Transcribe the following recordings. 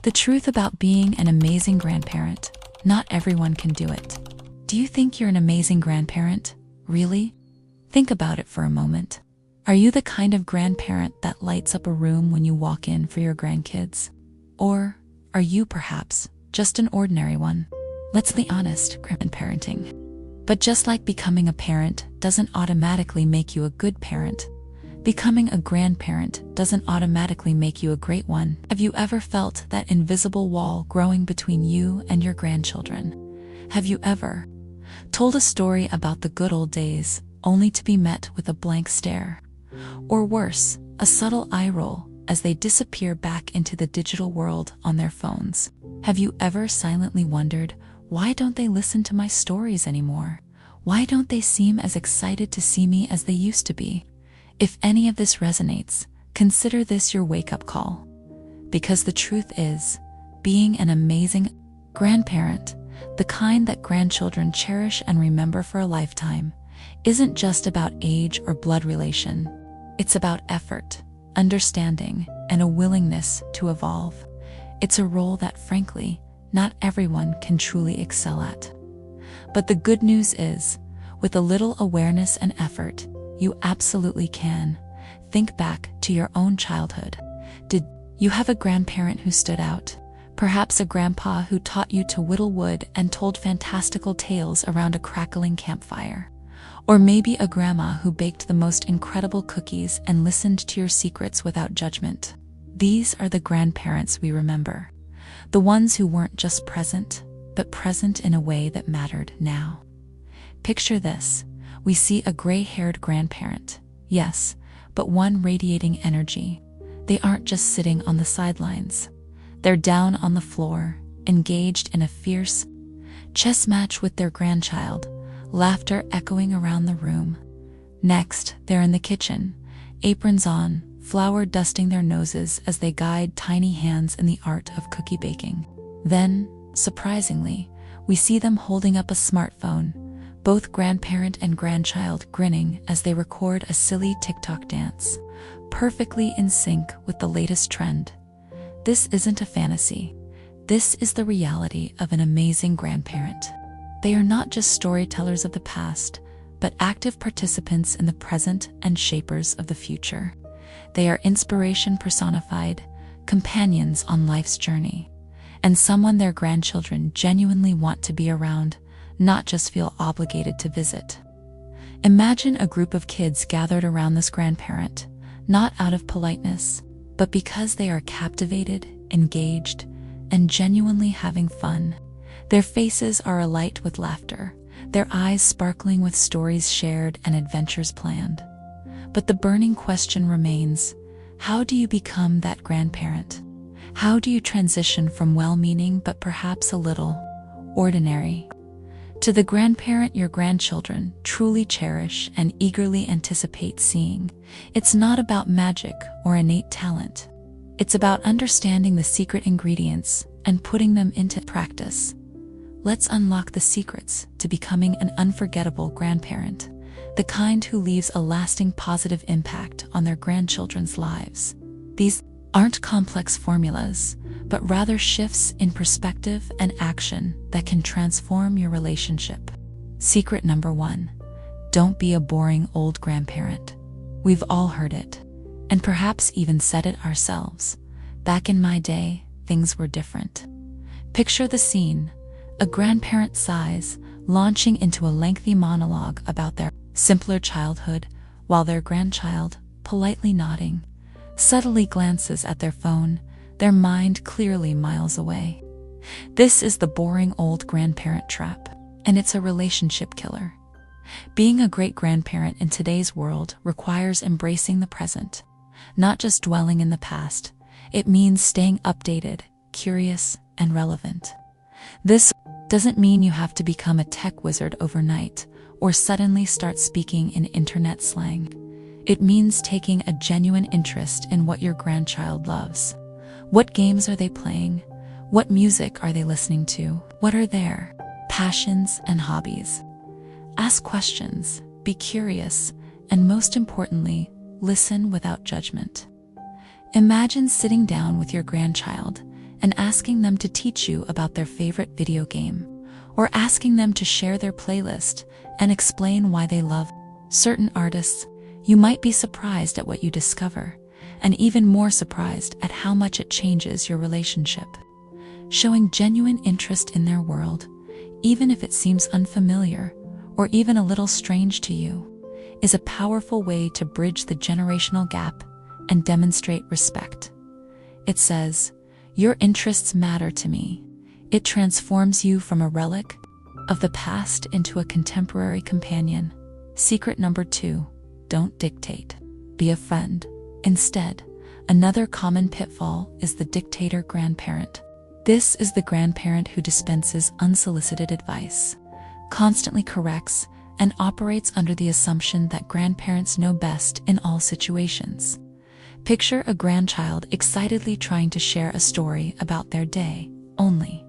The truth about being an amazing grandparent: not everyone can do it. Do you think you're an amazing grandparent? Really? Think about it for a moment. Are you the kind of grandparent that lights up a room when you walk in for your grandkids? Or are you perhaps just an ordinary one? Let's be honest, grandparenting. But just like becoming a parent doesn't automatically make you a good parent, becoming a grandparent doesn't automatically make you a great one. Have you ever felt that invisible wall growing between you and your grandchildren? Have you ever told a story about the good old days only to be met with a blank stare? Or worse, a subtle eye roll as they disappear back into the digital world on their phones? Have you ever silently wondered, why don't they listen to my stories anymore? Why don't they seem as excited to see me as they used to be? If any of this resonates, consider this your wake-up call. Because the truth is, being an amazing grandparent, the kind that grandchildren cherish and remember for a lifetime, isn't just about age or blood relation. It's about effort, understanding, and a willingness to evolve. It's a role that, frankly, not everyone can truly excel at. But the good news is, with a little awareness and effort, you absolutely can. Think back to your own childhood. Did you have a grandparent who stood out? Perhaps a grandpa who taught you to whittle wood and told fantastical tales around a crackling campfire. Or maybe a grandma who baked the most incredible cookies and listened to your secrets without judgment. These are the grandparents we remember. The ones who weren't just present, but present in a way that mattered now. Picture this. We see a gray-haired grandparent, yes, but one radiating energy. They aren't just sitting on the sidelines. They're down on the floor, engaged in a fierce chess match with their grandchild, laughter echoing around the room. Next, they're in the kitchen, aprons on, flour dusting their noses as they guide tiny hands in the art of cookie baking. Then, surprisingly, we see them holding up a smartphone, both grandparent and grandchild grinning as they record a silly TikTok dance, perfectly in sync with the latest trend. This isn't a fantasy. This is the reality of an amazing grandparent. They are not just storytellers of the past, but active participants in the present and shapers of the future. They are inspiration personified, companions on life's journey, and someone their grandchildren genuinely want to be around, not just feel obligated to visit. Imagine a group of kids gathered around this grandparent, not out of politeness, but because they are captivated, engaged, and genuinely having fun. Their faces are alight with laughter, their eyes sparkling with stories shared and adventures planned. But the burning question remains, how do you become that grandparent? How do you transition from well-meaning but perhaps a little ordinary to the grandparent your grandchildren truly cherish and eagerly anticipate seeing? It's not about magic or innate talent. It's about understanding the secret ingredients and putting them into practice. Let's unlock the secrets to becoming an unforgettable grandparent, the kind who leaves a lasting positive impact on their grandchildren's lives. These aren't complex formulas, but rather shifts in perspective and action that can transform your relationship. Secret number 1. Don't be a boring old grandparent. We've all heard it, and perhaps even said it ourselves. Back in my day, things were different. Picture the scene. A grandparent sighs, launching into a lengthy monologue about their simpler childhood, while their grandchild, politely nodding, subtly glances at their phone, their mind clearly miles away. This is the boring old grandparent trap, and it's a relationship killer. Being a great grandparent in today's world requires embracing the present, not just dwelling in the past. It means staying updated, curious, and relevant. This doesn't mean you have to become a tech wizard overnight or suddenly start speaking in internet slang. It means taking a genuine interest in what your grandchild loves. What games are they playing? What music are they listening to? What are their passions and hobbies? Ask questions, be curious, and most importantly, listen without judgment. Imagine sitting down with your grandchild and asking asking them to teach you about their favorite video game, or asking them to share their playlist and explain why they love certain artists. You might be surprised at what you discover, and even more surprised at how much it changes your relationship. Showing genuine interest in their world, even if it seems unfamiliar or even a little strange to you, is a powerful way to bridge the generational gap and demonstrate respect. It says, "Your interests matter to me." It transforms you from a relic of the past into a contemporary companion. Secret number 2, don't dictate. Be a friend. Instead, another common pitfall is the dictator grandparent. This is the grandparent who dispenses unsolicited advice, constantly corrects, and operates under the assumption that grandparents know best in all situations. Picture a grandchild excitedly trying to share a story about their day, only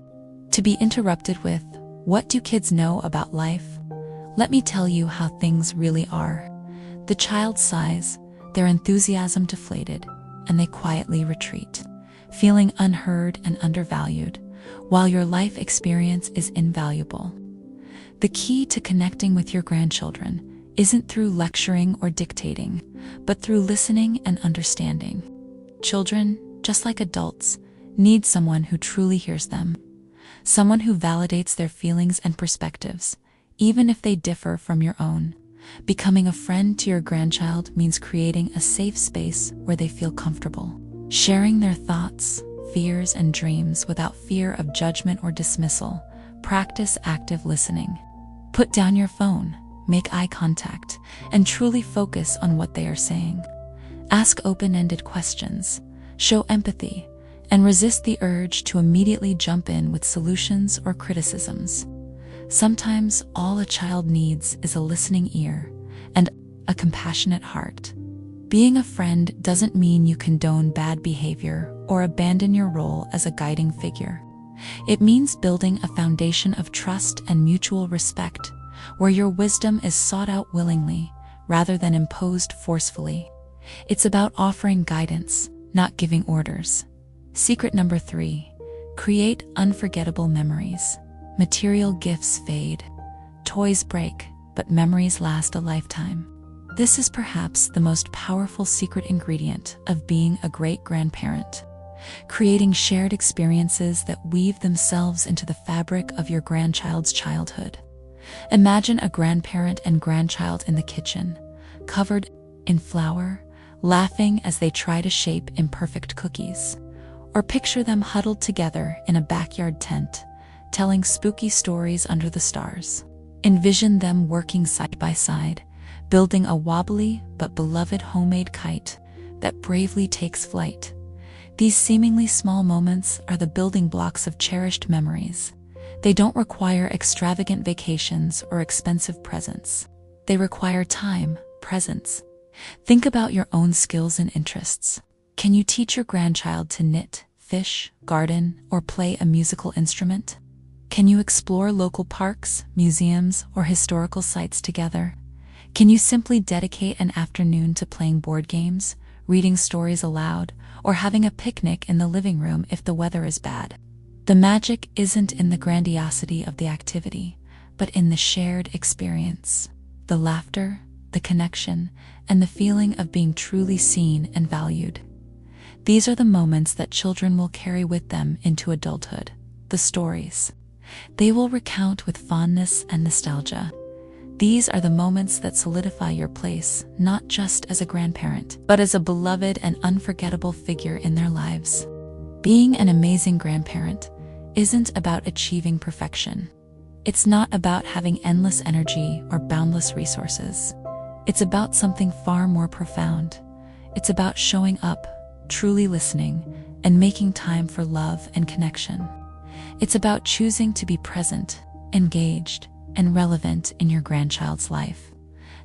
to be interrupted with, "What do kids know about life? Let me tell you how things really are." The child sighs, their enthusiasm deflated, and they quietly retreat, feeling unheard and undervalued, while your life experience is invaluable. The key to connecting with your grandchildren isn't through lecturing or dictating, but through listening and understanding. Children, just like adults, need someone who truly hears them, someone who validates their feelings and perspectives, even if they differ from your own. Becoming a friend to your grandchild means creating a safe space where they feel comfortable, sharing their thoughts, fears, and dreams without fear of judgment or dismissal. Practice active listening. Put down your phone, make eye contact, and truly focus on what they are saying. Ask open-ended questions, show empathy, and resist the urge to immediately jump in with solutions or criticisms. Sometimes all a child needs is a listening ear and a compassionate heart. Being a friend doesn't mean you condone bad behavior or abandon your role as a guiding figure. It means building a foundation of trust and mutual respect, where your wisdom is sought out willingly rather than imposed forcefully. It's about offering guidance, not giving orders. Secret number 3, create unforgettable memories. Material gifts fade, toys break, but memories last a lifetime. This is perhaps the most powerful secret ingredient of being a great grandparent. Creating shared experiences that weave themselves into the fabric of your grandchild's childhood. Imagine a grandparent and grandchild in the kitchen, covered in flour, laughing as they try to shape imperfect cookies. Or picture them huddled together in a backyard tent, telling spooky stories under the stars. Envision them working side by side, building a wobbly but beloved homemade kite that bravely takes flight. These seemingly small moments are the building blocks of cherished memories. They don't require extravagant vacations or expensive presents. They require time, presence. Think about your own skills and interests. Can you teach your grandchild to knit, fish, garden, or play a musical instrument? Can you explore local parks, museums, or historical sites together? Can you simply dedicate an afternoon to playing board games, reading stories aloud, or having a picnic in the living room if the weather is bad? The magic isn't in the grandiosity of the activity, but in the shared experience. The laughter, the connection, and the feeling of being truly seen and valued. These are the moments that children will carry with them into adulthood. The stories they will recount with fondness and nostalgia. These are the moments that solidify your place, not just as a grandparent, but as a beloved and unforgettable figure in their lives. Being an amazing grandparent isn't about achieving perfection. It's not about having endless energy or boundless resources. It's about something far more profound. It's about showing up, truly listening, and making time for love and connection. It's about choosing to be present, engaged, and relevant in your grandchild's life,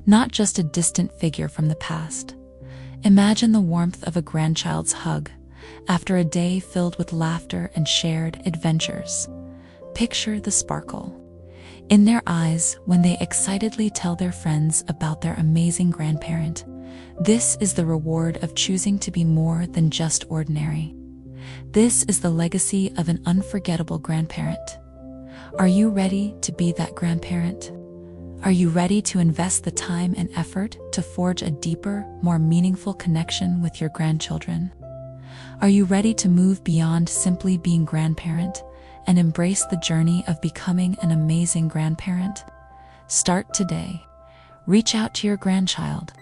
not just a distant figure from the past. Imagine the warmth of a grandchild's hug after a day filled with laughter and shared adventures. Picture the sparkle in their eyes when they excitedly tell their friends about their amazing grandparent. This is the reward of choosing to be more than just ordinary. This is the legacy of an unforgettable grandparent. Are you ready to be that grandparent? Are you ready to invest the time and effort to forge a deeper, more meaningful connection with your grandchildren? Are you ready to move beyond simply being grandparent and embrace the journey of becoming an amazing grandparent? Start today. Reach out to your grandchild.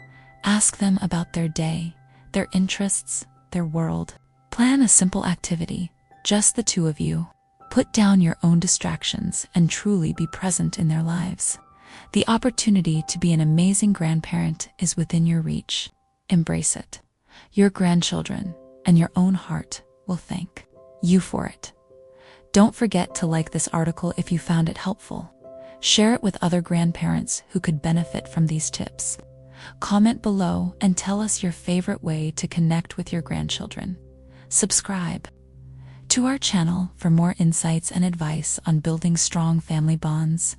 Ask them about their day, their interests, their world. Plan a simple activity, just the two of you. Put down your own distractions and truly be present in their lives. The opportunity to be an amazing grandparent is within your reach. Embrace it. Your grandchildren and your own heart will thank you for it. Don't forget to like this article if you found it helpful. Share it with other grandparents who could benefit from these tips. Comment below and tell us your favorite way to connect with your grandchildren. Subscribe to our channel for more insights and advice on building strong family bonds.